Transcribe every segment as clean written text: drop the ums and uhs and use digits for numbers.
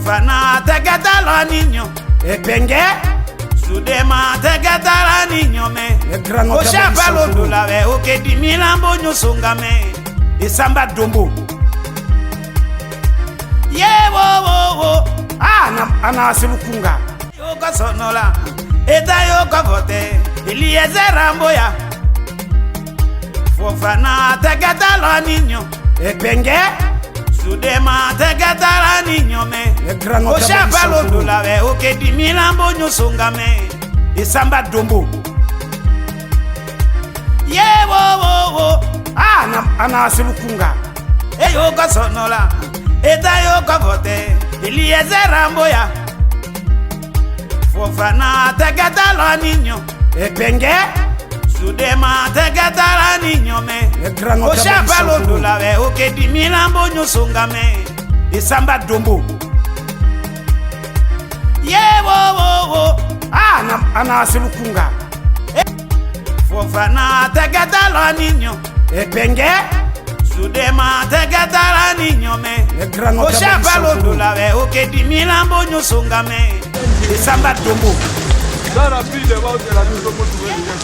Fofana tegeta la niño Epenge Sudema tegeta la niño me Osha palondo la ve oke di milambo nyosonga me Isamba dombo Ye wo ana asilukunga Yoka sonola Eta yoka vote Eliezer Ramboya Fofana tegeta la niño Epenge Sudema tegeta la niño me Osha palondo la ve oke di milambo nyosonga me Isamba dombo Ye wo ana asilukunga Yoka sonola Eta yoka vote Eliezer Ramboya Fofana tegeta la niño Epenge Sudema tegeta la niño me Osha palondo la ve oke di milambo nyosonga me Isamba dombo Ye wo ana asilukunga Fofana tegeta la niño Epenge Sudema tegeta la niño me Osha palondo la ve oke di milambo nyosonga me Isamba dombo Dans la vie de votre la nous sommes trouvés bien.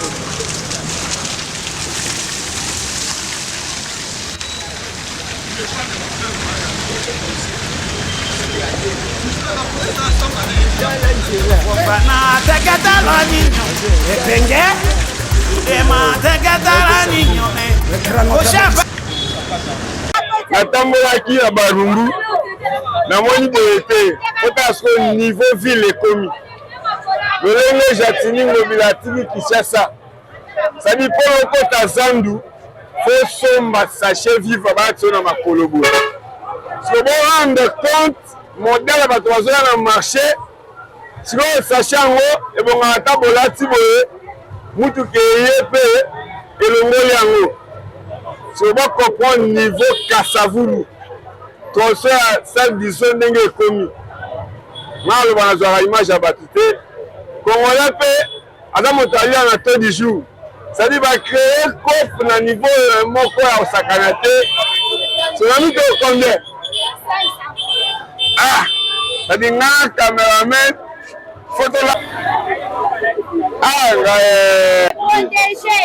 Fofana tegeta la niño Epenge Sudema tegeta la niño me Osha natambolaki na barungu namoni boye te parce que niveau ville ekomi lolenge jatini ngobila atiki Kinshasa sadi mpo lokota zandu fo somba sachet vivre bato na makolo boye so bo rendre compte modèle bato bazoya na marché sikoyo sachet yango ebongaka ata bolati boye mutuka eye mpe elongoli yango si on va comprendre niveau Kassavoulou, trop ça disons ndenge ekomi. Na le bana zwa image ya batité. Congolais pe ada motali na taux du jour. Ça dit va créer coffre na niveau moko ya osakanate. C'est la mito combien? Ah, ça dit nga cameraman photo là.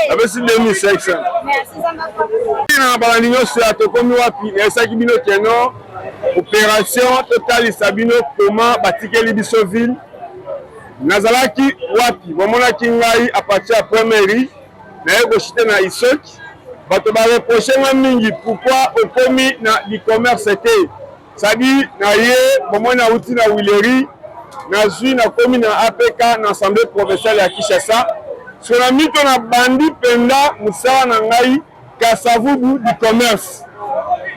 Avec 2600. Na balani nyonso ya tokomi wapi esaki bino keno opération totale sabino comment batikeli biso ville nazalaki wapi bamonaki ngai à partir ya première na yego chite na isoki bato ba reprocher nga mingi pourquoi okomi na e-commerce te sadi na ye bomona uti na Wileri na zui na komi na APK na assemblée provinciale ya Kinshasa sur la mito na bandi penda musala na ngai Kassavoulou du commerce.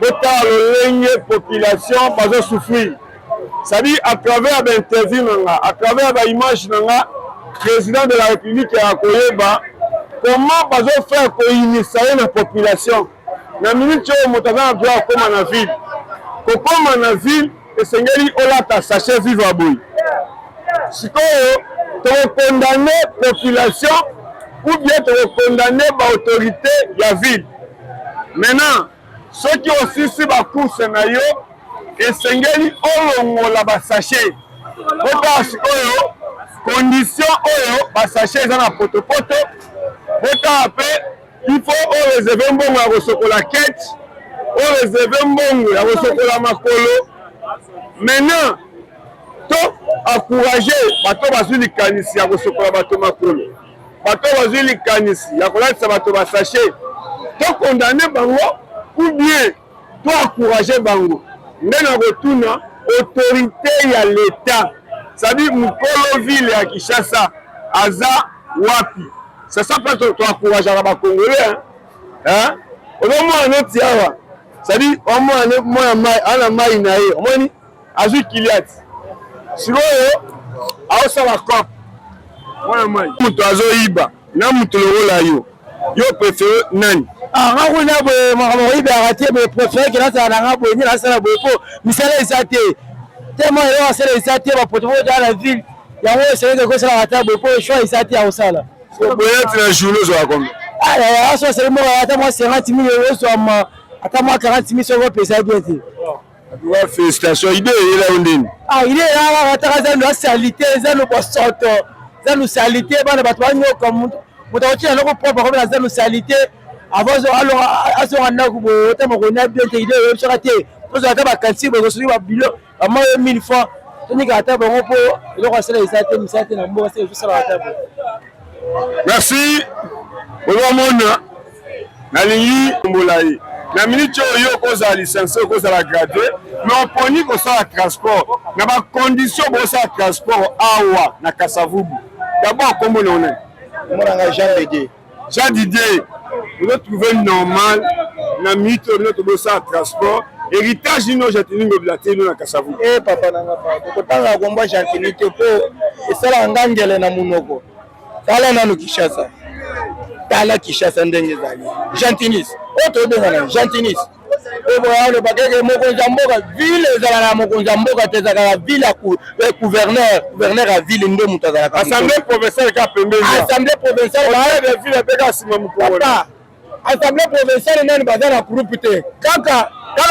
Bota lolenge population bazo souffrir. Ça dit à travers l'interview à travers l'image nanga président de la République ya koyeba comment bazo faire ko initier la population. Na minute yo motaza droit koma na ville. Ko koma na ville esengeli olata sachet vivre à boy. Sikoyo to condamner population ou bien te condamner par autorité ya ville. Maintenant, ceux qui aussi si ba course na yo esengeli olongola ba sachet. Parce que condition oyo ba sachet za na potopoto. Bota après il faut réserver mbongo ya kosokola quête, réserver mbongo ya kosokola makolo. Maintenant, to encourager bato bazwi likanisi ya kosokola bato makolo. Bato bazwi likanisi ya kolatisa bato ba sachet. To condamner bango ou bien to encourager bango. Ndena retourna autorité ya l'État. Ça dit mukolo ville ya Kinshasa aza wapi. C'est ça peut to encourager ba Congolais hein. Au moins noti awa. Ça dit au moins moya mai ana mai na ye. Omoni azu kiliat. Sikoyo aosa la cop. Moya mai. Muto azo iba na muto lola yo. Yo préfère nani? Ah, on a raté, mais préféré que là, ça a abonné, là, ça a beaucoup. Mais ça les a été. Tellement, il y a ces athées, pour trouver dans la ville. Il y a un série de choses à la table, pour le choix, ils s'attirent au salon. Vous pouvez être un journée, je raconte. Ah, ça, c'est le mot, attends-moi 50 000 euros, attends-moi 40 000 euros, puis ça a bien été. Félicitations. Idée est là où on est. Ah, il est là, on a salité, zano bosoto, zano salité, bana batwanyo comme mutawachi na loko propre comme la zano salité. Avant alors aso na kubo tama ko na bien idée yo chakate. Parce que ba kanti bo so ba bilo, ama 1000 fois. Toni ka ta bon po, loko sala isate misate na mbo c'est juste la table. Merci. Bonjour nalingi mbolayi. Na minute yo koza licencié koza la gradué, mais on poni ko ça transport. Na ba condition ko ça transport awa na Kasavubu. D'abord comment on est? Mon nga Jean Didier. Jean Didier, vous devez trouver normal na minute notre ko ça transport. Héritage ino jatini ngobilate no na Kasavubu. Eh papa nanga papa. Ko tanga komba jantini te po esala ngangele na munoko. Tala na Kinshasa. Tala Kinshasa ndenge zali. Jantinis. Autre bengana Jantinis. Et voilà le bagage mokonza mboka ville ezala na mokonza mboka tezaka la ville à gouverneur à ville ndo mutazala. Assemblée provinciale ka pembeni. Assemblée provinciale ba de ville peka sima mukolo. Assemblée provinciale nani bazana groupe te. Kaka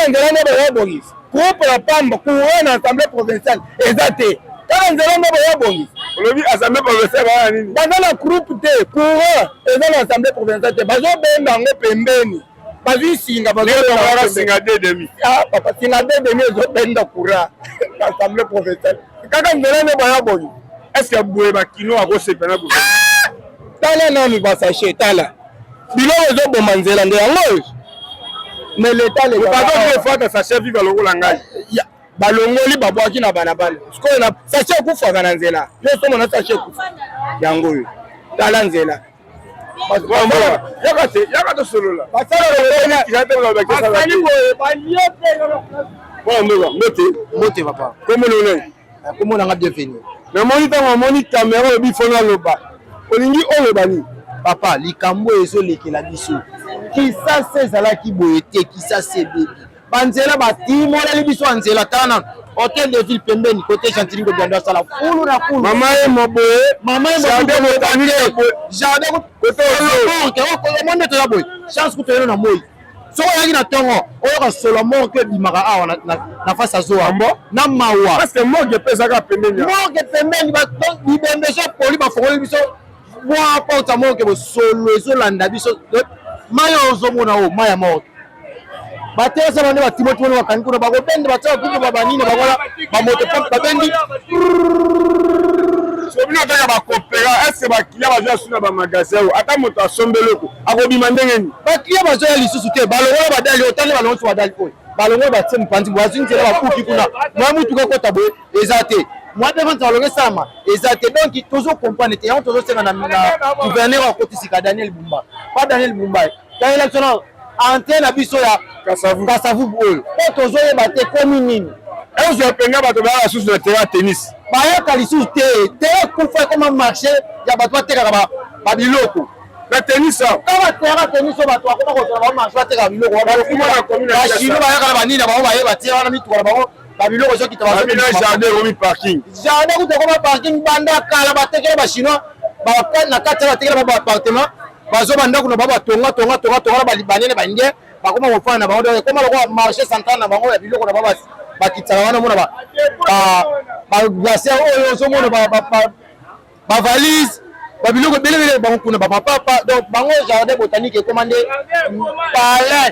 ngela ne ba yabongis. Groupe la pamba couronne assemblée provinciale ezate. Ngela ne ba yabongis. Olobi assemblée provinciale ba nini? Bazana groupe te couronne ezana assemblée provinciale te. Bazo benda ngo pembeni. Bazi singa bazo benda singa de demi. Ah papa singa de demi zo benda courant. Assemblée provinciale. Kaka ngela ne ba yabongis. Est-ce que boye ba kino akose pena ko? Tala nani ba sachet tala. Bilo zo bomba nzela nde yango. Mais l'état les pas de fois que sachet vive longo langai. Balongoli babwaki na banabala. Siko na sachet kufa kana nzela. Yo somo na sachet kufa. Yango yo. Tala nzela. Yaka solo là. Basala le qui j'attends la bakesa. Basali boye ba Mote papa. Comment on est? Comment on a bienvenue. Na moni caméra obi fona loba. Olingi olobani. Papa, likambo ezo lekela biso. Kisa sezala ki boyete, kisa sebeli. Banzela batimola li biso anzela tana. Hôtel de ville pembeni côté Chantilly ko biando sala fulu na fulu. Mama e moboye, mama e jardin botanique. Jardin côté o monde to la boy. Chance ko to na moyi. So yaki na tongo, o ka Solomon ke bimaka awa na face à zo ambo na mawa. Parce que mo ge pesa ka pembeni. Mo ge pembeni ba donc bibembe so poli ba fongoli biso. Moi porte mo ke bo solo ezolanda biso. Mayo ozomona o maya mort. Batela sama ne batimoti wona bakangi kuna bako bende batela kuko babanini bakola ba moto pompe babendi. So bino taka ba coopéra, est-ce que ba kilia ba suna ba magasin o ata moto asombeloko akobima ndenge ni. Ba kilia ba zoya lisusu te balongo ba dali otali balongo so badali ko. Balongo ba tsempa pandi boazi nzela ba kuki kuna. Moi mutu ko kota boye ezate. Moi devant balongo sama ezate donc toujours comprendre te on toujours senga na gouverneur à côté sika Daniel Bumba. Pas Daniel Bumba. Quand élection antenne na biso ya Kasavubu oyo. Po tozoye ba te komi nini. Est-ce que penga ba to ba sous le terrain tennis. Ba ya kalisu te kufa comment marcher ya ba to teka ba biloko. La tennis ça. Kama terrain tennis so ba to akoma ko ba marcher teka biloko ba kuma na commune. Ba shino ba ya kala ba nini ba ye ba tira na mitu ba ba biloko so kitaba. Ba mina jardin romi parking. Jardin ko to ko parking banda kala ba teka ba shino ba na katela teka ba appartement. Bazo banda kuna baba tonga ba libanene ba nge ba koma kofana ba ndo koma lokwa marché central na bango ya biloko na baba bakitala wana mona ba glacier oyo so mona ba valise ba biloko belebele ba kuna ba papa donc bango jardin botanique commandé palais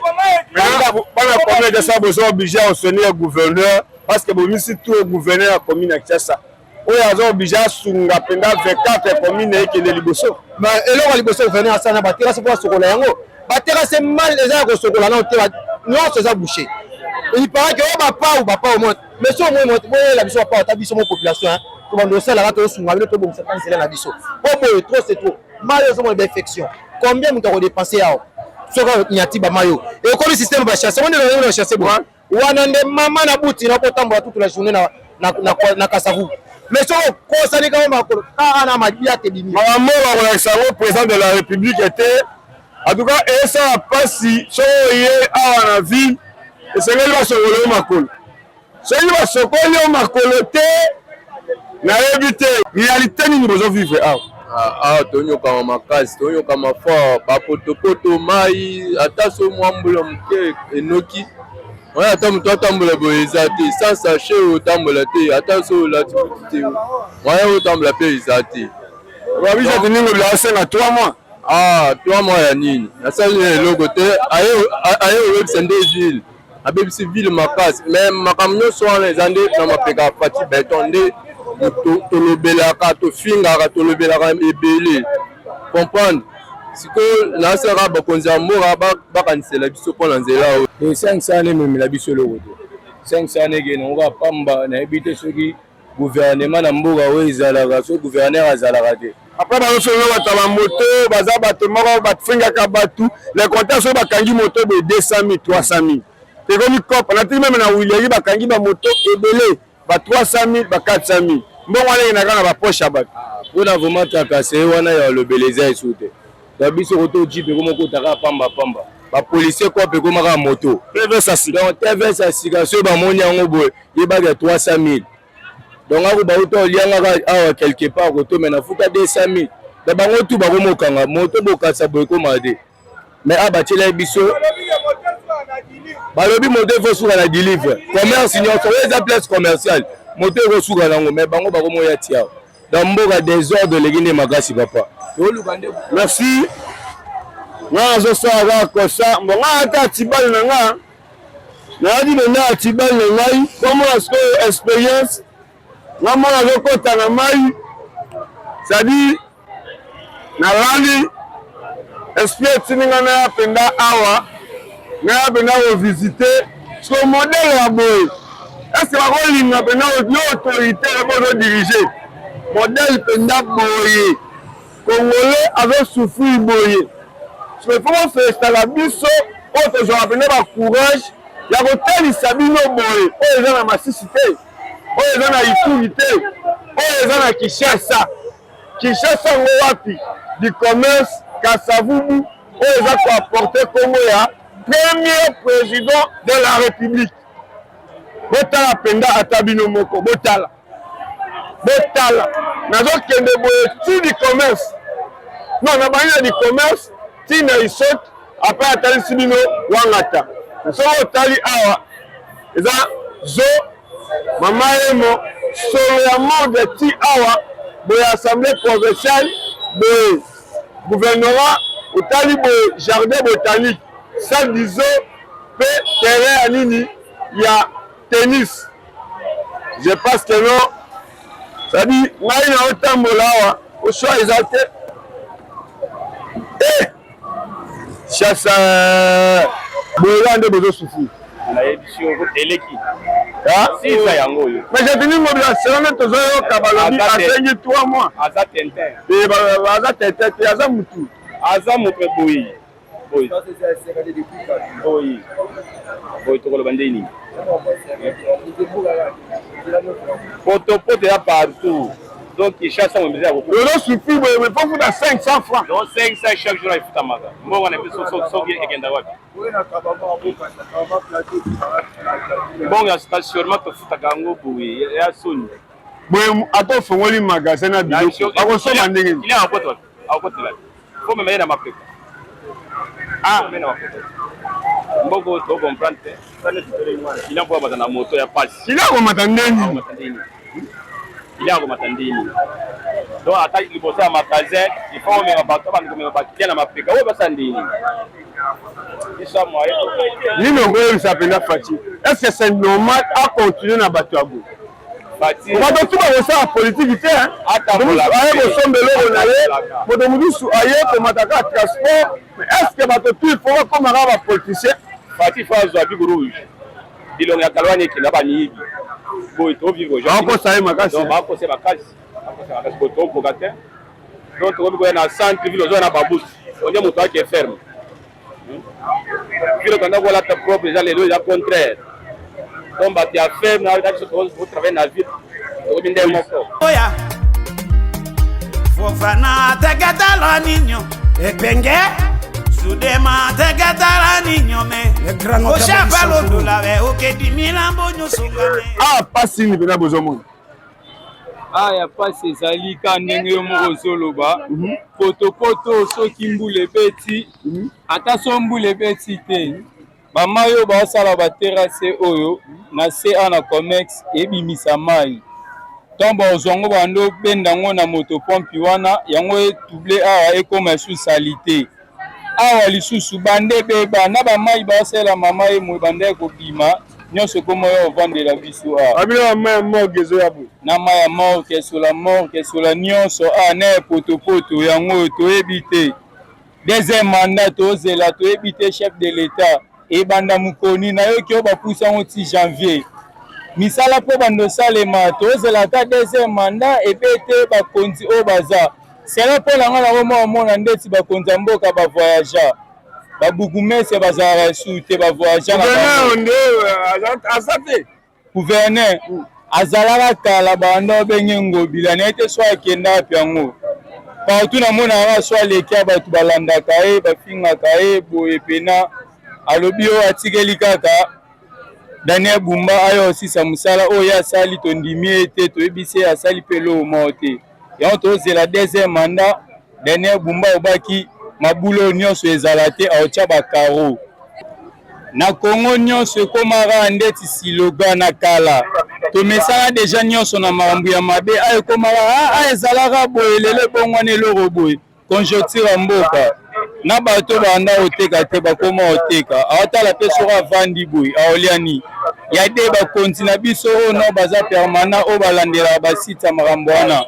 bana commune de ça besoin obligé à sonner au gouverneur parce que bon ici tout gouverneur à commune à Kinshasa oyo azo obligé sunga penda 24 commune et le liboso mais eloko liboso gouverneur asana ba terrasse pour sokola yango ba terrasse mal déjà ko sokola na terrasse non c'est ça boucher. Il paraît que on va pas au moins mais si au moins la biso pas ta biso mon population hein tout monde ça là to sunga le to bon ça c'est la biso oh boy trop c'est trop malheureusement d'infection combien vous avez dépensé à soko nyati ba mayo et comme le système va chasser on est dans chasser bon wana nde mama na buti na ko tambola toute la journée na Kasavubu mais so ko sani ka makolo ana mabia te bimi mama wa le président de la République était en tout cas et ça pas si so yé à la ville et c'est là sokolo makolo so yi ba sokolo makolo te na éviter réalité ni besoin vivre tonyoka makasi tonyoka mafort bapotopoto mai ata so mwambula moke enoki Ouais, attends, toi, tambola boyezati. Sans sachet ou tambola te. Attention, là, tu peux te. Ouais, ou tambola boyezati. Wabi, j'ai tenu le blanc à 3 mois. Ah, 3 mois à Nini. La salle est le côté. Aïe, au web, c'est des villes. A BBC ville ma casse. Mais ma camion soit les années dans ma péga partie béton. To le belaka, to finga, to le belaka et belé. Comprendre? Si que là, c'est raba, qu'on s'est amour, c'est la biso pour l'anzela. Et 500 années, même la biso le route. 500 années, on va pas m'habiter ceux qui gouvernement Namboga, oui, Zalaga, ce gouverneur à Zalagade. Après, on se met à la moto, baza battement, batfinga kabatu. Les compteurs sont bakangi moto de 200 000, 300 000. Et comme il cop, on a dit même dans William, bakangi ba moto et belé, ba 300 000, ba 400 000. Bon, on est dans la poche à battre. On a vraiment cassé, on a le beleza et sauté. D'abord, sur auto jeep, comme on a pamba. Les policiers quoi, comme on moto. TV Sassika. Donc, TV Sassika, ceux qui ont il y a 300 000. Donc, on a auto lien quelque part, mais il faut que 200 000. D'abord, on a tout le moto, mais à bâtir les bisous. Balobi moto faut sur la délivre. Commerce, il y a une place commerciale. Moto faut sur la langue, mais bango bango moya tia. Dans mboga désordre les guinées magasi papa. Merci. Nga zo sa ga ko sa mo nga ta tibal na nga. Na di na tibal na ngai comme expérience. Nga mo na zo ko ta na mai. Ça dit na rali experience ninga na penda awa. Na penda o visiter ce modèle à boy. Est-ce que la rôle na penda autorité pour diriger. Modèle penda boy. Congolais avait souffert boy. Je veux vraiment faire la biso, autre je rappelle pas courage. Il y a hôtel Sabino boy. Oh les gens na massicité. Oh les gens na iturité. Oh les gens na Kinshasa. Kinshasa wapi du commerce Kasavubu. Oh les gens qui apporter Congo ya premier président de la République. Botala penda atabino moko botala. Botala. Nazo kende boy tout du commerce. Non, na banya du commerce. Tina isot après atali sibino wangata so otali awa eza zo mama emo solo ya mode ti awa boy assemblée provinciale boy gouvernement otali boy jardin botanique salle d'iso pe terrain ya nini ya tennis. Je pense que non ça dit ngai na otambola awa oswa exalté chasse boyande bezo souffrir La édition Eleki. si ça yango yo mais j'ai tenu mobilisation na tozo yo kabalobi asengi 3 mois Aza Tintin. et baza tete aza mutu Aza mope boyi. Boyi. Boyi. Boyi tokolo bandeni. Poto ya partout. Donc il chasse mon misère. le souffrir mais pas vous 500 francs. Donc 500 chaque jour il faut tamaga. Moi on a plus so egenda wapi. Bon ya stationnement to futa gango boyi ya soni. Boy ato fongoli magasin na biloko akosoma ndenge il est en côté là. Faut me mettre dans ma prépa. Ah, mais non. Mboko to comprendre. Ça ne se moi. Il envoie dans la moto ya passe. il a komata ndenge Il a rematandini. Donc attaque le bossa à magasin, il faut me rabattre parce que me rabattre dans ma prépa. Ouais ça ndini. Ça moi. Nino ngoyo s'appelle Fati. Est-ce que c'est normal à continuer na Batuago? Fati. On va tout voir ça politique hein. Atabola. Aye ko sombelo na ye. Moto mudusu aye ko mataka transport. Mais est-ce que bato tout il faut comme un politicien? Fati faut azwa bigo rouge. Bilongo ya kalwani ki na ba nibi. Boy to vivre aujourd'hui. On peut ça makasi. Donc ba ko se makasi. Parce que to pogatin. Donc to bigo na centre ville zo na babus. On dit moto qui est ferme. Ville quand on voit la propre déjà les deux contraire. Donc bah tu as ferme na da vous travailler na ville. To binde moko. Oya. Fofana tegatala niño. Epenge. Sudema tegatala niño me. Oshapalo dulawe okedi milambo nyosungame. Ah pasi ni bena bozomona. Ah ya pasi ezali ka ndenge yo moko zoloba. Poto soki mbule beti. Ata so mbule beti te. bamayo basala baterase oyo na CA na Comex ebimisa mai tombo ozongo bando bendango na motopompi wana yango etouble awa ekoma sous-salité awa lisusu bande beba na bamai basala mama emwe bande kobima nyonso komo yo vandela biso awa abila mai morgue zo yabo na mai ya morgue sola nyonso a na potopoto yango toyebi te deuxième mandat tozela toyebi te chef de l'État ebanda mukoni na yo kyo bapusa ngo ti janvier misala po bando salema tozela ta deuxième mandat ebete bakonzi o baza sera po langa na romo mona ndeti bakonzi mboka ba voyageur babukumese bazara sute ba voyageur gouverneur azalaka kala bando benye ngobila nete so akenda piango partout na mona wa so lekia batu balandaka e bafingaka e boye pena alobi o atikeli kaka Daniel Bumba ayo osisa musala oyo asali tondimi ete toyebisi asali pelo mote yango tozela deuxième mandat Daniel Bumba obaki mabulo nyonso ezala te aotya bakaro na Congo nyonso ekomaka ndeti siloga na kala tomesana deja nyonso na makambo ya mabe ayo ekomaka ezalaka boye lelo ebongwana eloko boye conjoncture mboka na bato banda oteka te bakoma oteka awatala pe soko avandi boye aoliani ya de bakonzi na biso oyo no baza permanent oyo balandela basita makambo wana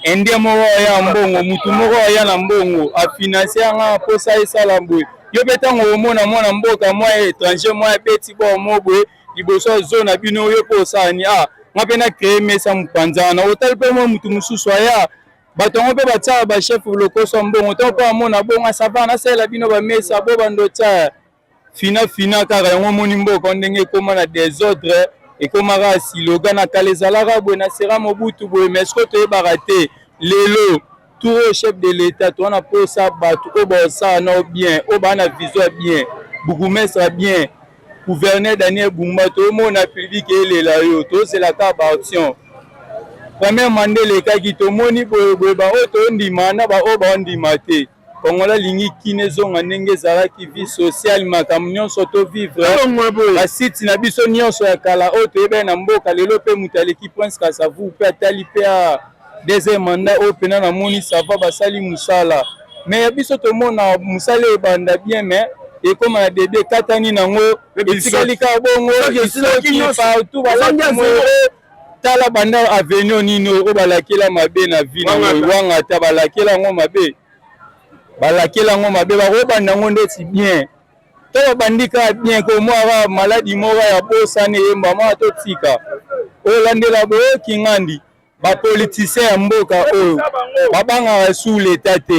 ende moko ya mbongo mutu moko ya na mbongo afinanse yanga posa esala boye yo pe ntango omona mwana mboka mwa étranger mwa ebeti bomo boye liboso zo na bino oyo po osani mwa mpe na kreye mesa mopanzana otali mpe mwa mutu mosusu aya bato ngo mpe batiaka bachef lokoso mbongo to mpo amona bongo asava nasalela bino bamesa bo bando tia fina kaka yango moni mboka ndenge ekoma na désordre ekomaka siloga na kala ezalaka boye na sera mobutu boye mais soki toyebaka te lelo tour au chef de l'État towana posa bato oyo baosala nao bien oyo baa na vision ya bien bourgmestre bien gouverneur Daniel Bumba toyomona public elela yo tozelaka baaction premier mandat lekaki tomoni boyeboye baoyo toyondima na baoyo baondima te kongola lingi kine ezonga ndenge ezalaki vie sociale makambo nyonso tovivre basiti na biso nyonso ya kala oyo toyebani na mboka lelo mpe moto aleki Prince Kasavu mpe atali mpe a deuxième mandat oyo mpena namoni sava basali mosala mais ya biso tomona mosala ebanda bien mais ekoma na dede katani nango etikali kaka bongo esoki partout balaki tala banda avenue nini oyo balakela mabe na vie na wanga ta balakela yango mabe bakobanda yango ndeti bien to babandika bien komwaka maladi moko ya bosani eyemba mwa totika olandela boyo kingandi bapolitisien ya mboka oyo babangaka sous l'état te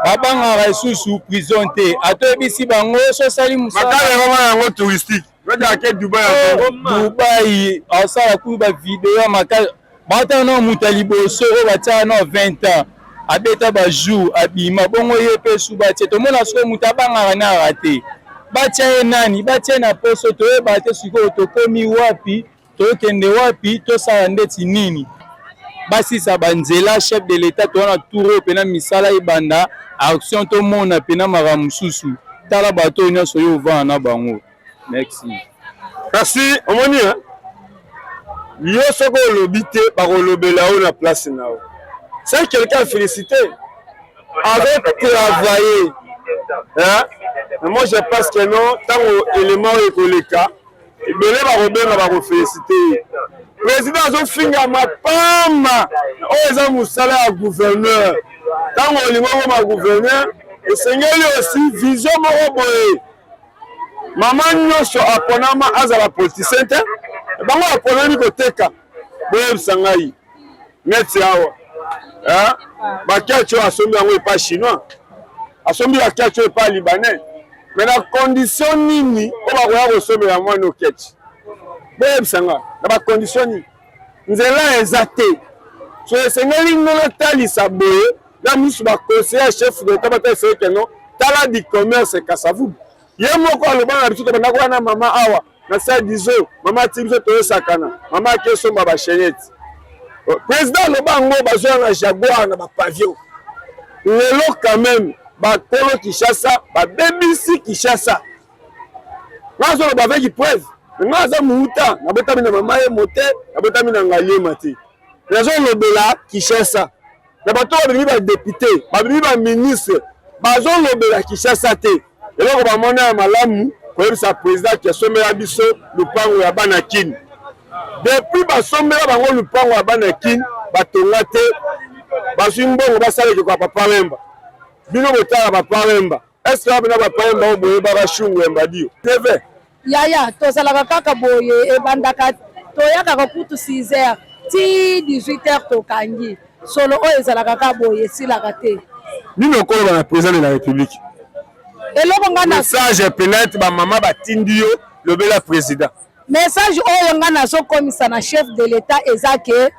babangaka lisusu prison te atoyebisi bango sosali yango touristique Dubai asala ku ba video ya makala bata na muta liboso oyo batia na 20 ans abeta ba jour abima bongo ye pe suba te to mona so muta bangaka na rate batia nani batia na poso to e bate siko to komi wapi to kende wapi to sala ndeti nini basi sa banzela chef de l'État to na tour pena misala ibanda action to mona pena maramususu tala bato nyonso yo va na bango. Merci. Kasi omoni yo soko lobité bakolobela o na place nao. C'est quelqu'un à féliciter avec travailler. Mais moi je pense que non tant élément ekoleka ebele bakobenga bakoféliciter. Président azofinga mapama oyo eza mosala ya gouverneur. Tant olingo ma gouverneur esengeli aussi vision moko boye. Mama nyonso aponama azala politicien te bango aponami koteka boyebisa ngai neti awa bakiacho asombi yango epa chinois asombi bakiacho epa libanais mais na condition nini oyo bakoya kosombela mwana oketi boyebisa ngai na bacondition nini nzela eza te so esengeli ngo natalisa boye na misu baconseiller chef de tabata esekeno tala di commerce Kasavu ye moko aloba na biso tobanda kwana mama awa na sa dizo mama ti biso toyosakana mama akesomba bachenete président aloba ngo bazwa na jaguar na bapavio lelo quand même bakolo Kinshasa babebisi Kinshasa Ngazo lo baveki preuve. Ngaza muta, nabotami na mama ye mote, nabotami na ngalie mate. Ngazo lo bela Kinshasa. Na bato ba ba député, ba ministre, bazo lo bela Kinshasa te. Eloko ba mona ya malamu, ko sa président qui somela biso lupango ya bana kin. Depuis ba somela bango lupango ya bana kin, batonga te. Basimbongo basale ko papa Wemba. Bino botala papa Wemba. Est-ce que bina papa Wemba oboye ba shungu Wemba dio? Neve. Yaya tozalaka kaka boye ebandaka toyaka kutu 6h ti 18h tokangi solo oyo ezalaka kaka boye silaka te. Nino ko ba président de la République. Eloko ngana message peut-être ba mama batindi yo lobela président. Message oyo ngana so komisa na chef de l'État ezake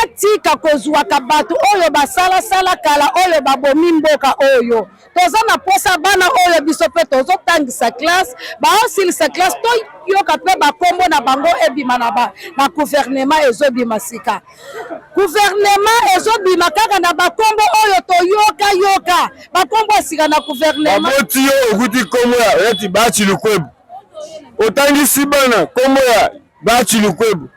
atika kozwaka bato oyo basala sala kala oyo babomi mboka oyo toza na posa bana oyo biso pe tozo tangisa classe ba osilisa classe to yoka pe bakombo na bango ebima na gouvernement ezobima sika gouvernement ezobima kaka na bakombo oyo to yoka bakombo sika na gouvernement baboti yo okuti kombo ya yeti bachi lukwebu otangisi bana kombo ya bachi lukwebu.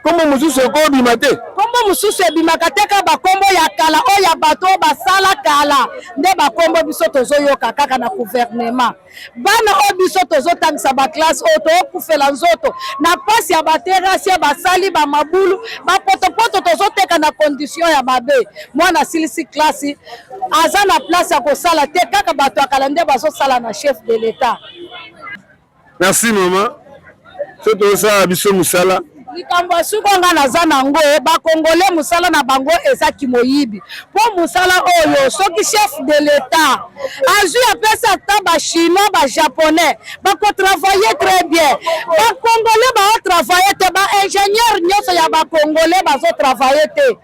Kombo mususu ko bima te. Kombo mususu ebimaka te ka bakombo ya kala oya bato basala kala nde bakombo biso tozoyoka kaka na gouvernement. Bana o biso tozotangisa ba classe o to kufela nzoto na pasi ya baterasi basali ba mabulu ba potopoto tozoteka na condition ya mabe. Mwana silisi classe aza na place ya kosala te kaka bato akala nde bazosala na chef de l'État. Merci maman. Soto sa biso musala. Likambo suko nga naza nango bakongole musala na bango ezaki moyibi po musala oyo soki chef de l'État azui apesa ta ba chinois ba japonais bako travailler très bien bakongole ba travailler te ba ingénieur nyoso ya bakongole bazo travailler te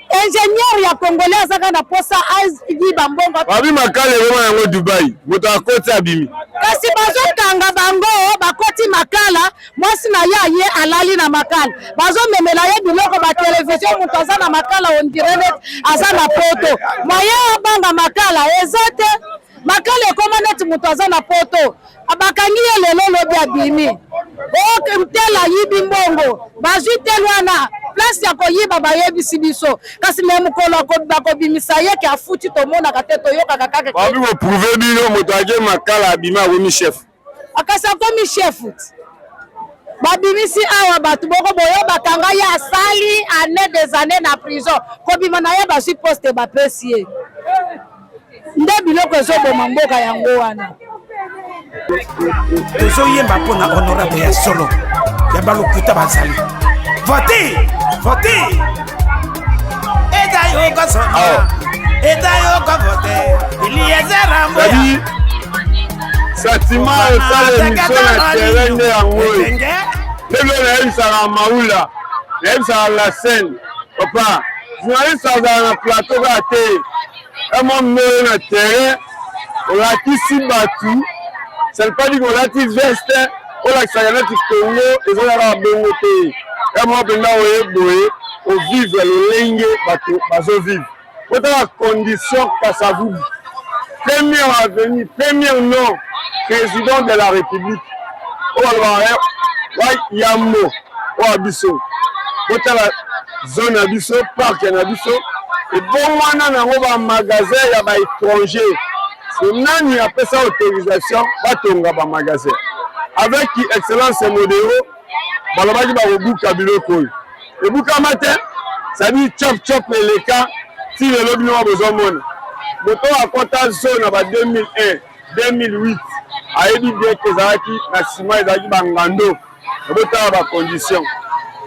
ingénieur ya congolais azaka na posa azi bambongo babi makala ngoma yango Dubai moto akoti abimi kasi bazotanga bango bakoti makala mwasi na ye alali na makala bazomemela ye biloko ba télévision moto aza na makala on dirait aza na poto moye abanga makala ezate makala ekoma neti moto aza na poto abakangi ye lelo lobi abimi o mtela yibi mbongo bazwi telwana place ya koyiba bayebisi biso kasi me mukolo bakobimisa ye ke afuti tomonaka te toyokaka kaka babi koprouve bino moto ake makala abima akomi chef akasi akomi chef babimisi awa bato boko boyo bakanga ye asali année des années na prison kobima na ye bazwi poste bapesi ye nde biloko ezoboma mboka yango wana tozoyemba mpona honorable ya solo ya balokuta bazali vote edayoka sona edayoka vote iliezeramboya satima osala émission na terrain nde yango ndenge nayebisaka maula nayebisaka la scène papa journaliste azala na plateau kaka te emo mmeyo na terrain olakisi batu ça ne pas dire kolati veste olakisaka neti Congo ezolaka bongo te emo mpenza oye boye ovivre lolenge bato bazovivre otala condition Kasavubu première avenue premier nom président de la République obalobaka wa yambo oya biso otala zone ya biso parc na biso ebongwana nango bamagasin ya baétranger nani apesa autorisation batonga bamagasin avec excellence modero balobaki bakobuka biloko oyo ebukama te sadi chop eleka ti lelo bino bozomona moto akota zone na ba 2001 2008 ayebi bien ke ezalaki na nsima ezalaki bangando ebotala bacondition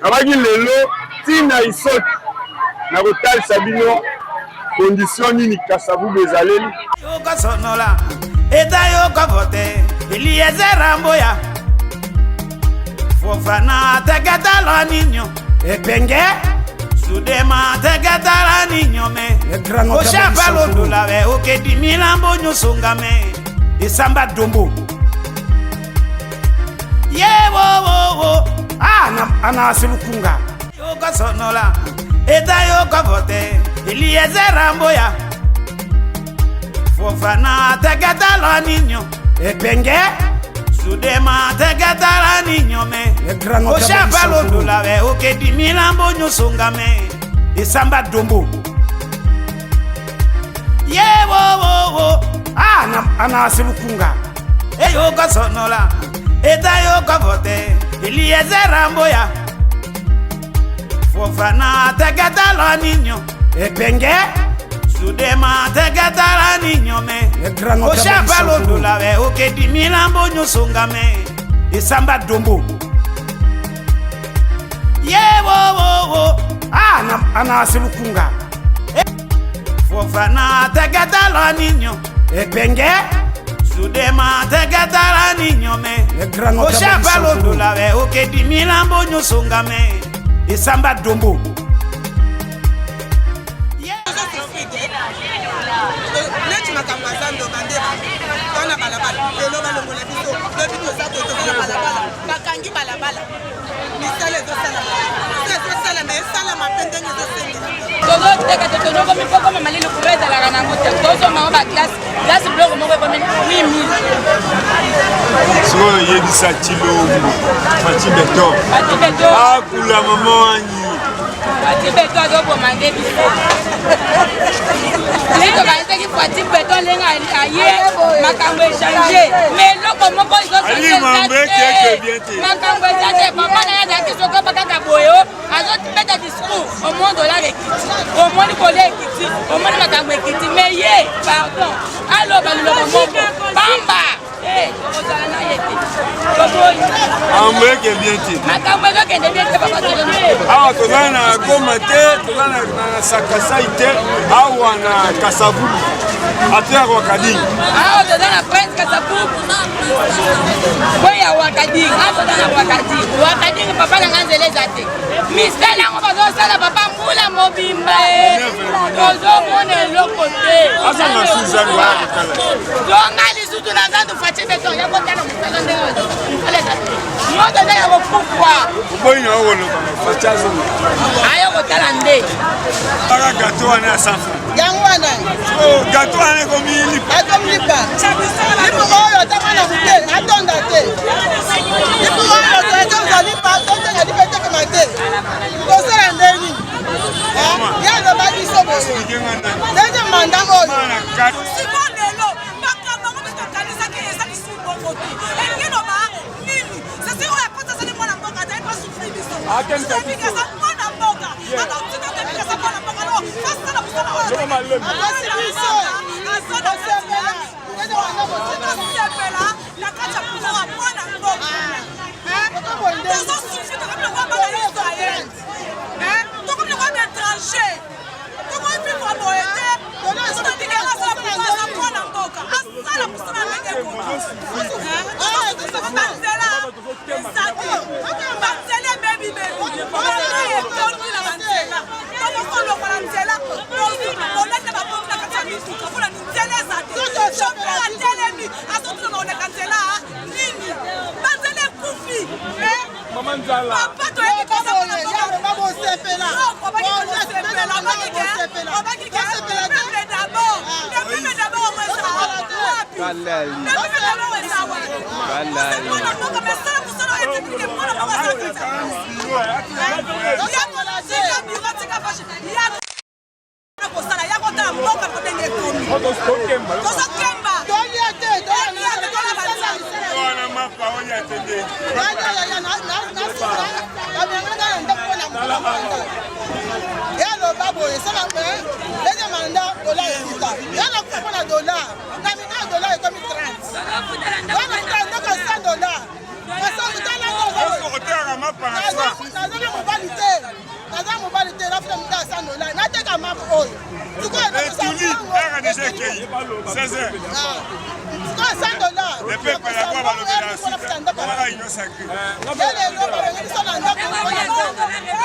nabaki lelo ntina isoti na kotalisa bino condition nini Kasavubu ezaleli yokosonola edayoka vote iliezeramboya Fofana tegetala niño epenge Sudema tegetala niño me Oshapalo dolawe okedi milambo nyosongame Isamba dombo Yewo ana asilukunga Yoka sonola Eda yoka vote Iliezeramboya Fofana tegetala niño epenge Sudema tegatara ninyome Oshapalo dulawe Oke di milambo nyosongame Isamba dombo Ye wo Ana asilukunga Eyo kasonola Eta yo kavote Eliezer Ramboya Fofana tegatala ninyo Epenge Sudema tegatala ninyome Oshapalo dulawe Oke di milambo nyosongame Isamba dombo Ye wo Ana asilukunga Fofana tegatala ninyo Epenge Sudema tegatala ninyome Oshapalo dulawe Oke di milambo nyosongame Isamba dombo Neti makamazando bandera Wana balabala Elo balongola biso Lobito sato Tokona balabala Bakangi balabala Misale zo salama Sezo salama Salama pendenge zo sende Tozo teka tono komi poko mamali le kureta la kana mote tozo ma ba classe bloc mo ko men 8000 So yebisa tilo Fati beton kula maman anyi Fati beton do bo mande biso Lito ka ite ki Fati beton lenga aye makambo changer mais loko moko izo makambo changer papa na ya ki soko bakaka boyo azo peta discours au monde la rekiti au monde kole ekiti au monde makambo ekiti mais ye pardon allo balulo moko bamba ozana yete Amweke bienti makambo ezokende bien te papa tolo awa tozana na goma te tozana na sakasa ite awa na kasabulu ate wakadingi awa tozana prince kasabulu boya wakadingi awa tozana wakadingi papa na nganzeleza te misala ngo bazosala papa mbula mobimba tozomona eloko te azana suzani wakala zonga lisutu na nzandu Fati beton ya kotala mutala ndenge moto na ya kokukwa boyi na woloka Fati azonga ayo kotala nde aka gato wana ya sanfa Yangu wana gato wana komi lipa Akomlipa Lipo oyo tamana mute Atonda te Lipo oyo Tuwajonga lipa Atonda ya lipa teke mate Kosera ndeni Yalo badi sobo Nende manda oyo Simon lelo Makamba ngomito kanisa ki yesaki simbo moti Engino ba nini Sasi oya kota sani mwana mboka Daipa sufri biso Sifika sa mwana mboka Ana utiko kepika sa mwana mboka Lo Fasana busana oyo Asana biso Asana sepela Sepela La kacha kuwa mwana mboka Tozo sufi Tokomile kwa bana Israel Tokomile kwa étranger Tokomile kwa moete Tokomile kwa asala mwana mboka Asala busana menge kuna Banzela Esati Banzela baby Banzela Etondi na banzela Banzela Banzela Olete babomna kacha mituka Fula nzela esati Chopera telemi Asotuna na oleka nzela Nini Banzela kufi Papa to eki kasa mwana mboka Babo sepela Obaki sepela Obaki sepela Pepe d'abord Pepe d'abord mwesa Wapi Pepe d'abord mwesa wapi Mwana mboka mesala musala etimike mwana mboka sakita Yako la zika miro tika fashi Yako kosala Yako tala mboka kodenge komi Koso kemba Doli ate Doli ate Doli ate Wana mapa onye atende Yalo babo esala me Leze manda dola esita Yalo kupona dola Na mina dola ekomi 30 Wana kutanda ka $100 Kasa kutala Naza mobali te Rafta muta $100 Nateka map oyo Tuko Tuli Eka deje kei 16 Tuko $100 Lepe kwa ya kwa balobela asita Wala inyo sakri Yale roba Wengine sana ndako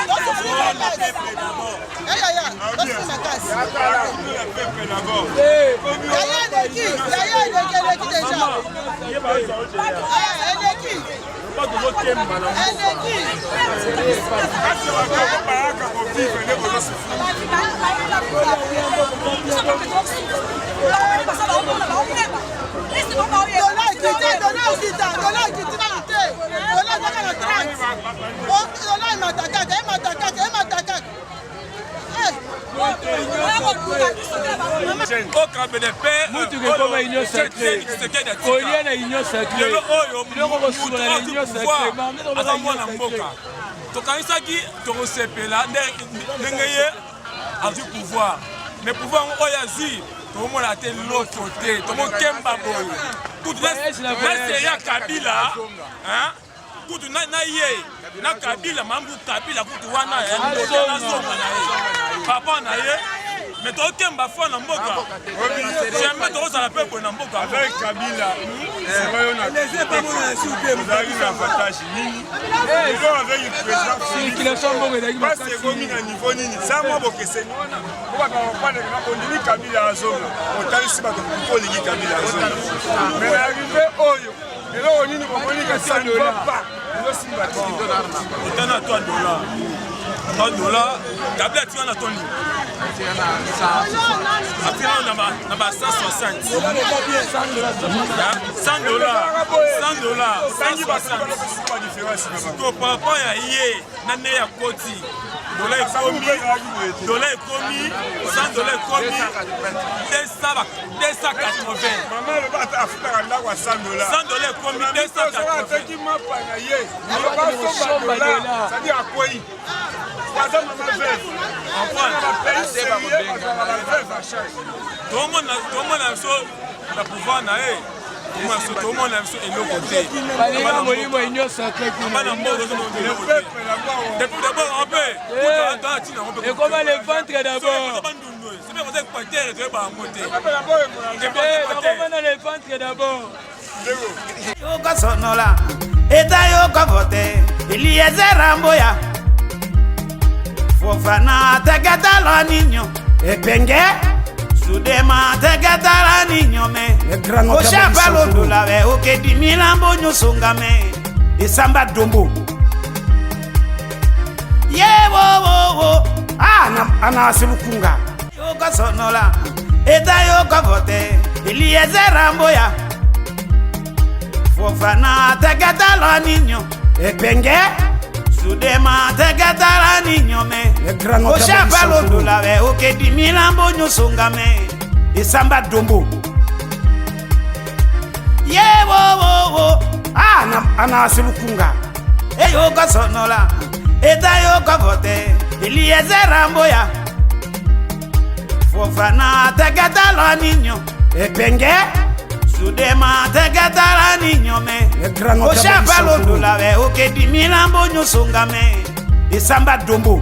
Dosu fuma kasi Yaya Dosu fuma kasi Yaya eleki deja Eleki Eleki Aucun bénéfice. Comme union sacrée. Collier la union sacrée. Tokanisaki tokosepela ndenge ye azwi pouvoir mais pouvoir oyo azwi tomona te l'autre te tomokemba boye kutu naseya Kabila kutu na ye na Kabila mambu Kabila kutu wana nazonga na ye papa na ye mais tokemba fo na mboka jamais tokozala pe boye na mboka avec Kabila ozalaki na avantage nini iko avec le président ekomi na niveau nini sa mwa bokeseni wana po bato bakopandeka ondimi Kabila azonga otalisi bato mpo olingi Kabila azonga mais na arrivé oyo eloko nini bomoni ka ça ne va pas ezosimba otana $100 Kabila atika na toni atika na ba 160 $100 ko papa ya ye na ne ya koti $100 ekomi $100 ekomi 280 mama le bata afutaka ndako ya $100 $100 ekomi 280 ateki mapa na ye c'est-à-dire akwei baza mama veve tomona biso na pouvoir na ye tomona biso eloko te bana mboka depuis d'abord on peut ekoma le ventre d'abord ekoma le ventre d'abord yokosonola eta yokovote Eliezer Ramboya Fofana tegetala niño Epenge Sudema tegetala niño me Oshapalo dulawe Okedi milambo nyosonga me Isamba dombo Ye wo Ana asilukunga Yokosonola Eta yokovote Eliezer Ramboya Fofana tegetala niño Epenge Sudema tegetala niño me Oshapalo dulawe Okedi milambo nyosonga me Isamba dombo Ye wo Ana asilukunga Eyoko sonola Eta yoko vote Eliezer Ramboya Fofana tegetala niño Epenge Sudema tegetala niño me Oshapalo dulawe Okedi milambo nyosonga me Isamba dombo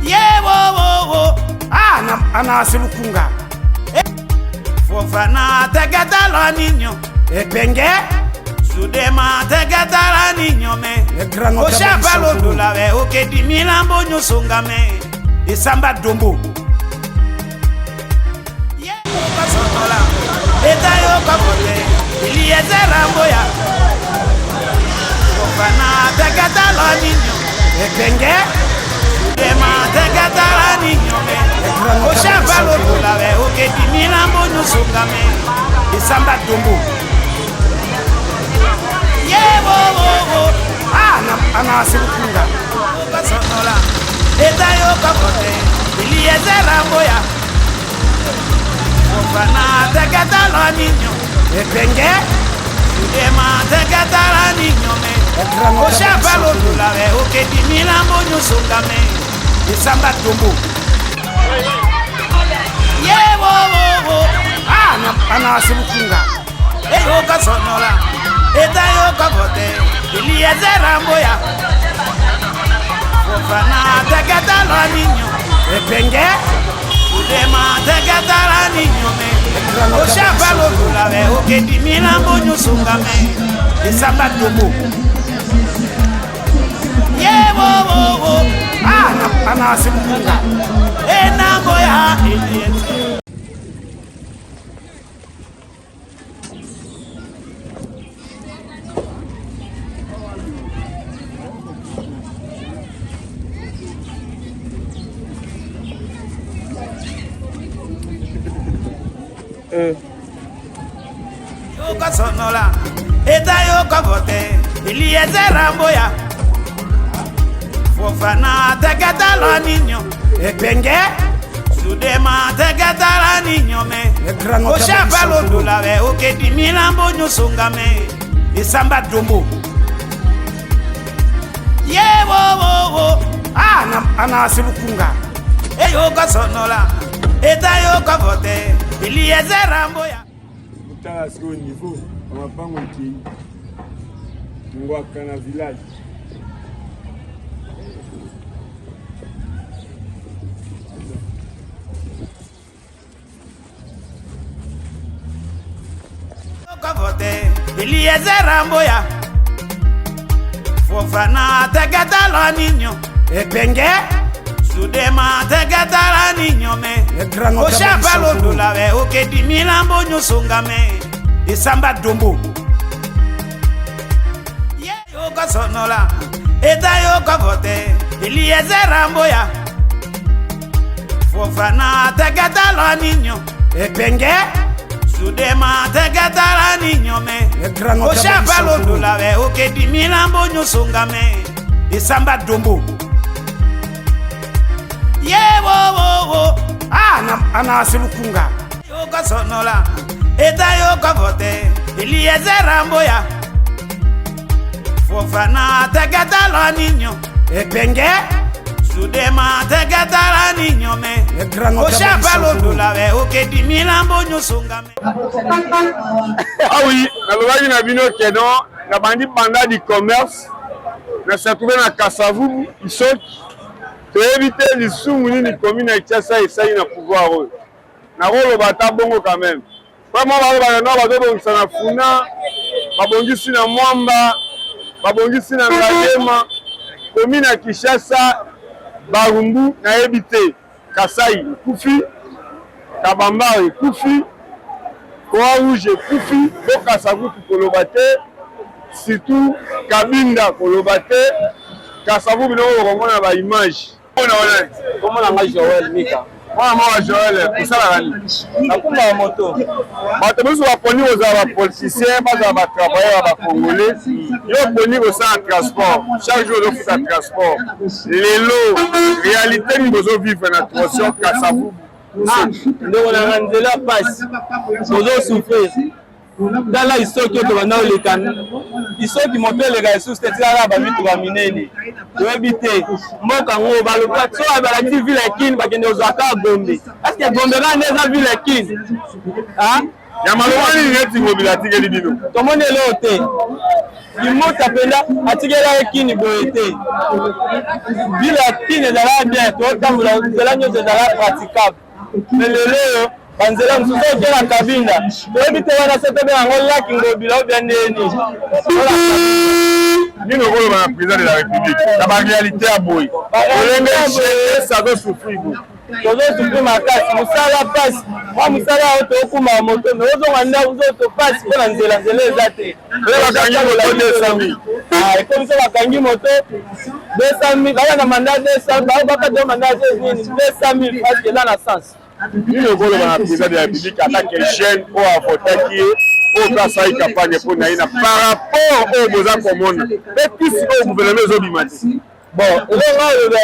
Ye wo Ana asilukunga Fofana tegetala niño Epenge Sudema tegetala niño me Oshapalo dulawe Okedi milambo nyosonga me Isamba dombo Sonola Eta yokovote Eliezer Ramboya Fofana tegetala niño Epenge Sudema tegetala niño me Oshapalo dulawe Okedi milambo nyosonga me Isamba dombo Ye wo Ana asilukunga Sonola Eta yokovote Eliezer Ramboya Fofana tegetala niño Epenge Sudema tegetala niño me Oshapalo dulawe Okedi milambo nyosonga me Isamba dombo Ye wo Ana asilukunga Eyoko sonola Eta yokovote Eliezer Ramboya Fofana tegetala niño Epenge Sudema tegetala niño me Oshapalo dulawe Okedi milambo nyosonga me Isamba dombo Ye wo Ana asilukunga Enamboya Eliezer sonola eta yo kavote Eliezer Amboya Fofana tegeta la niño Epenge Sudema tegeta la niño me Osha palondo la ve oke di milambo nyosonga me Isamba dombo Ye wo ana sibukunga Eyo kasonola eta yo kavote Eliezer Amboya Mutala siko niveau mapango ki ngwaka na village Kavote Eliezer Amboya Fofana tegeta la niño Epenge Sudema tegeta la niño me Osha palondo la ve oke di milambo nyosonga me Isamba dombo Ye yo kasonola eta yo kavote Eliezer Amboya Fofana tegeta la niño Epenge Sudema tegeta la niño me Osha palondo la ve oke di milambo nyosonga me Isamba dombo Ye wo ana silukunga yo kasonola eta yo kavote Eliezer Amboya Fofana tegeta la niño Epenge Sudema tegeta la niño me Osha palondo la ve oke di milambo nyosonga me Ah oui, nalobaki na bino keno na bandi banda du commerce na se trouver na Kasavubu isoki éviter les sous-mounis ni commune avec ça et ça il na pouvoir na rolo bata bongo quand même vraiment ba na ba do sana funa babongisi na mwamba babongisi na ngalema commune ya Kinshasa Barumbu na éviter Kasai kufi Kabamba kufi Croix Rouge kufi boka savu kolobate surtout Kabinda kolobate Kasavu bino ngona ba image Comment on a Joël Mika? Moi Joël, pour ça la rani. Na kumba wa moto. Bato biso ba poni oza ba politicien, ba ba travailleur ba congolais. Yo poni ko ça transport. Chaque jour on fait transport. Lelo réalité ni bozo vivre na transport Kasavu. Ndio na nzela passe. Bozo souffrir. Dans la histoire que tu vas dans le can, histoire qui montre les gars sous cette là ba bitu ba minene. To éviter mboka ngo ba le plateau ba la ville kin ba kende ozaka Gombe. Est-ce que Gombe na neza ville kin? Hein? Ya malomani neti mobilité ke libino. To mone le hotel. Imota penda atigela kin boete. Ville kin ezala bien, to tambula zela nyo ezala praticable. Mais le banzela msuso kela Kabinda ebite wana sepe ngo laki ngobila obyandeni Nino kolo ba président de la République la ba réalité à boy olenge ça doit souffrir tozo souffrir makasi musala passe moi musala auto okuma moto mais ozo wanda ozo to passe pour nzela ezate ba kangi moto 200,000 comme ça bakangi moto 200,000 baya na mandat 200 ba ka do mandat 200,000 parce que là na sens Nino kolo ba président de la République attaque jeune pour avotaki au place à campagne pour naina par rapport au besoin commun et puis au gouvernement zobimati. Bon, le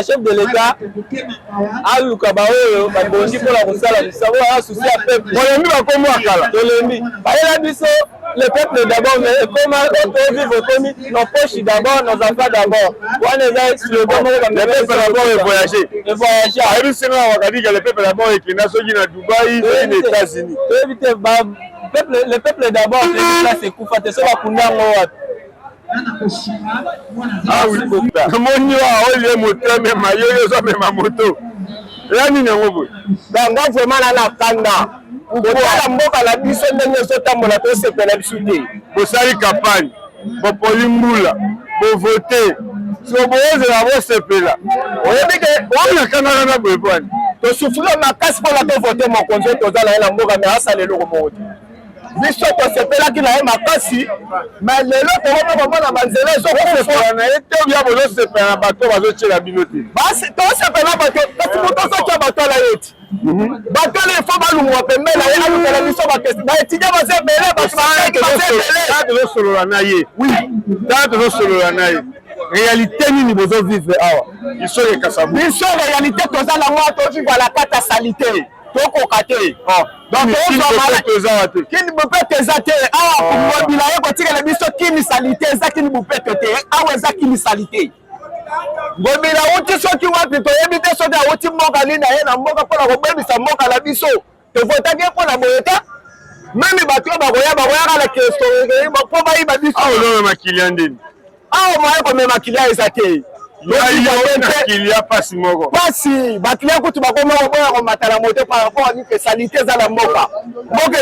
chef de l'État a eu Kabaoyo, Babondi pour la Roussala, savoir un souci à peuple. On l'a mis à comment à Kala. Le peuple d'abord, mais comment on peut vivre comme nos poches d'abord, nos enfants d'abord. On est sur le peuple d'abord est voyager. Et voyager. Ah, et c'est là on a dit que le peuple d'abord est qui n'a pas à Dubaï, aux États-Unis. Le peuple d'abord, c'est Koufa, c'est ça qu'on a. Ah oui, mon a moteur mais maillot ça même ma moto. Là ni nango. Donc vraiment là na kanda. Pour mboka la biso ndenge so tambola to sepela bisute. Bo sali campagne. Bo polimbula. Bo voter. So boze la bo sepela. Oyebi ke on na kana na bo epani. To souffrir makasi pour la to voter mon conseil to za na mboka mais asale loko moto. biso tosepelaki na ye makasi mais lelo tokomona banzela ezokosepela na ye te obia bozosepela na bato bazotyela bino te tosepela bato kasi moto azotya bato ala ye ti bato ala efo balungwa pembe na ye alukela biso baétudia baza ebele bato tozosolola na ye tala tozosolola na ye réalité nini bozovivre awa biso Kasavubu biso réalité toza nango tovivre la kati ya salite tokoka te kini bupete eza te awa mobila ye kotikela biso kini salite eza kini bupete te awa eza kini salite mobila uti soki wapi toyebi te soki awuti mboka nini na ye na mboka mpona kobebisa mboka na biso tovotaki ye mpona boye te meme bato oyo bakoyaka na kestori mpo bayiba biso olomema kilia ndeni awa moye komema kilia eza te kilia pasi moko pasi bakilia kutu bakoma koboya komatala moto par rapport anike salite eza na mboka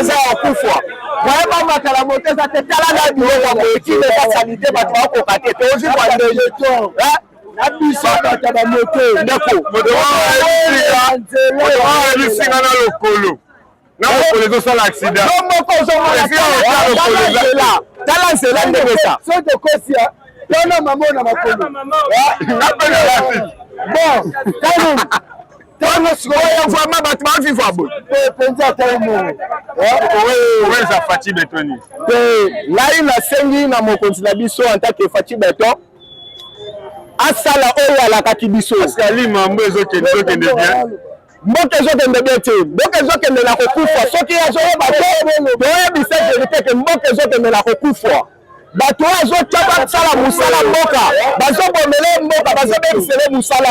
eza ya kufwa moye bamatala moto eza te tala na biloko boyekile eza salite bato bakoka te tozi kwa ndejeton na biso bato ya bamoto ndeko lisinga na lokolo na lokolo ezosala accident moko ozomona tala nzela ndekesa soki kosia tona mamo na makolo bon tano sikoyo vraiment bato bavivre boye penza atamo oweza Faci Betoni ngai nasengi na mokonzi na biso en tant que Faci Beton asala oyo alakaki biso alimambo ezokende bien mboka ezokende bien te mboka ezokende na kokufa soki azoyeba te toyebisa verité ke mboka ezokende na kokufa bato oyo azotya basala mosala mboka bazobomele mboka bazobebisele mosala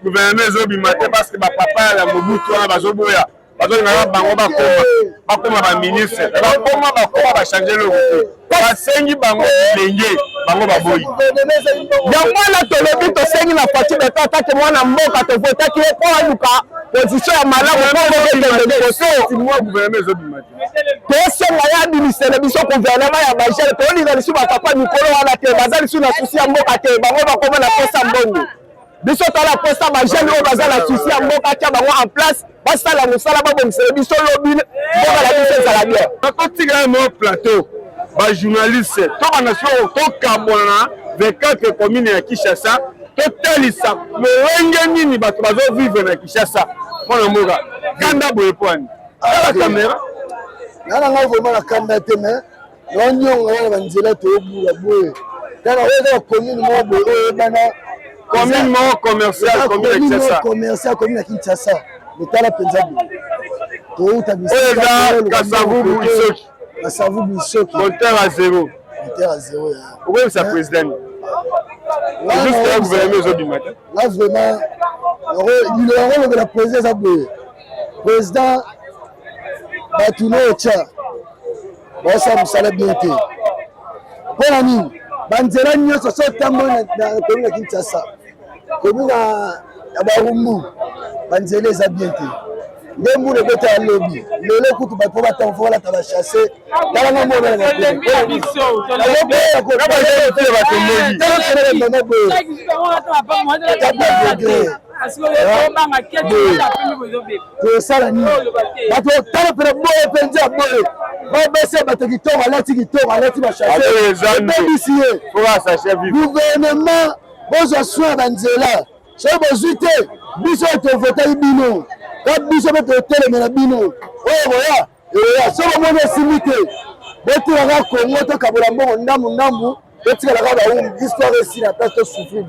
gouvernement ezobima te parce que bapapa ya Mobutu wana bazoboya bazolingaka bango bakoma baministre bakoma bachange eloko te basengi bango bilenge bango baboyi yango wana tolobi tosengi na Faci Beton atake mwana mboka tovotaki ye mpo aluka position ya malamu gouvernement ezobima te tosenga ye adimisele biso gouvernement ya bagele tolinga lisu bapapa mikolo wana te baza lisu na susi ya mboka te bango bakoma na posa mbongo biso tala posa bagele oyo baza na susi ya mboka tia bango en place basala mosala babomisele biso lobi mboka na biso ezala bien bakotika mo plateau bajournaliste tokana soko tokambona na 24 commune ya Kinshasa totalisa molenge nini bato bazovivre na Kinshasa mpona mboka kanda boye pwani tala kamera nana nga vraiment na kanda te mais nonyonga wana banzela toyobula boye tala oyo eza commune moko boye oyo oyebana commune moko commercial commune ya Kinshasa metala mpenza boye touta oyo eza Kasavubu isoki Kasavubu isoki monteur à zéro ya okobebisa président juste gouvernement ezobima te là vraiment lolobela président eza boye président bato nootya baosala mosala bien te mpona nini banzela nyonso so otambola na commune ya Kinshasa commune ya Barumbu banzela eza bien te nde mbula ebota ya lobi lelo kutu bato po batango fo balata bachasse talanga mona tosala nini bato tala pene boye mpenza boye babese bato kitoko alati bachasseebebisi ye gouvernement bozwa soin banzela soki bozwi te biso tovotaki bino ka biso mpe totelemela bino oyo boya eya so bomoni esili te botikaka kongo tokabola mbongo ndambu totikalaka bawum histoire esili na place tosufri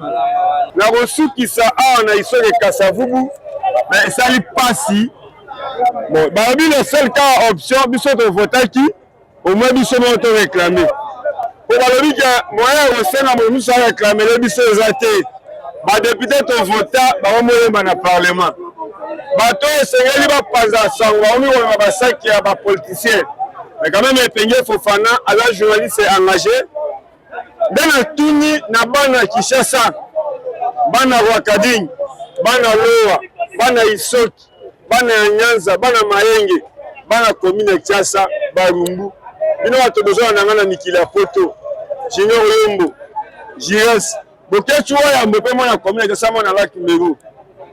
na kosukisa awa na histoire ya Kasavubu na esali pasi balobi le seul cas option biso tovotaki au moins biso moko toréclame po balobi ke moyen ya kosenga momusu aréclamele biso eza te badepute tovota baomoyemba na parlement bato esengeli bapanza sango baomikolonga basaki ya bapoliticien mais quand même Epenge Fofana aza journaliste engagé nde na tuni na bana ya Kinshasa bana Rwakading bana Loa bana Isoki bana ya Nyanza bana Mayenge bana commune ya Kinshasa Barumbu bino bato bozala na nga na mikili ya poto Junior Yombo Jires bokechu oyo mpe mona commune ya Kinshasa mona Lac Meru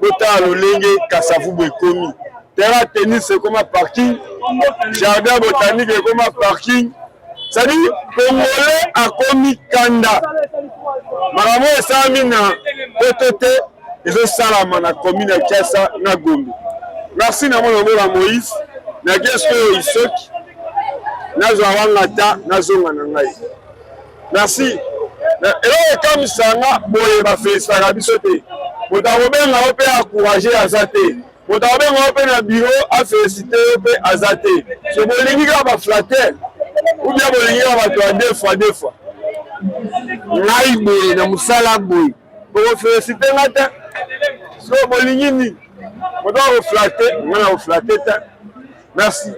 botala lolenge Kasavubu ekomi terrain tennis ekoma parking jardin botanique ekoma parking. C'est-à-dire Congolais akomi kanda. Makambo esalami na poto te ezosalama na commune ya Kiasa na Gombe. Merci na mona ngola Moïse na gesto isoki nazwa wanga ta nazonga na ngai. Merci. Elo ekamisanga boye ba felicitaka biso te. Motakobenga ope encourager azate. Motakobenga ope na bureau a féliciter ope azate. So bolingi ka ba flatter. Ou bien bolingi ka ba to deux fois. Ngai boye na musala boye. Bo féliciter ngata. So bolingi ni. Motakobenga flatter, ngana flatter ta. Merci.